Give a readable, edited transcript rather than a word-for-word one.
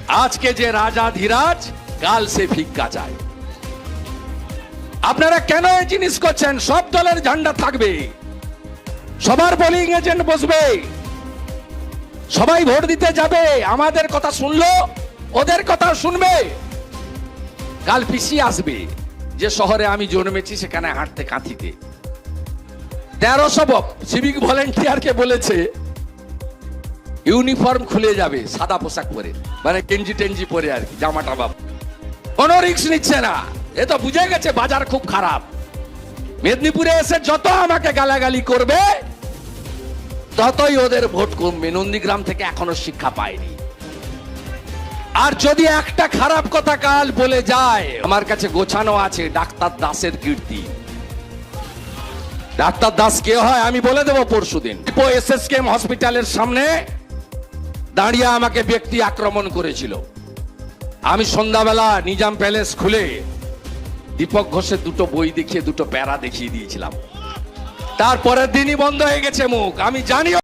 আজকে যে রাজা ধীরাজ, কাল সে ভিক্ষা চায়। আপনারা কেন এই জিনিস করছেন? সব দলের ঝান্ডা থাকবে, সবার পোলিং এজেন্ট বসবে, সবাই ভোট দিতে যাবে। আমাদের কথা শুনলো, ওদের কথা শুনবে। কাল পিসি আসবে, যে শহরে আমি জন্মেছি সেখানে হাঁটতে কাঁথিতে 1300 সিভিক ভলেন্টিয়ারকে বলেছে ইউনিফর্ম খুলে যাবে, সাদা পোশাক পরে, মানে গেঞ্জি টেঞ্জি পরে আর কি, জামাটা বাপ। কোনো রিস্ক নিচ্ছে না। এ তো বুঝে গেছে বাজার খুব খারাপ। মেদিনীপুরে এসে যত আমাকে গালাগালি করবে ততই ওদের ভোট কমবে। নন্দীগ্রাম থেকে এখনো শিক্ষা পায়নি। আর যদি একটা খারাপ কথা কাল বলে যায়, আমার কাছে গোছানো আছে ডাক্তার দাসের কীর্তি। ডাক্তার দাস কে হয় আমি বলে দেবো পরশুদিন। এসএসকেএম হসপিটালের সামনে দাঁড়িয়ে আমাকে ব্যক্তি আক্রমণ করেছিল। আমি সন্ধ্যাবেলা নিজাম প্যালেস খুলে দীপক ঘোষের দুটো বই দেখিয়ে দুটো প্যারা দেখিয়ে দিয়েছিলাম। তারপরের দিনই বন্ধ হয়ে গেছে মুখ। আমি জানি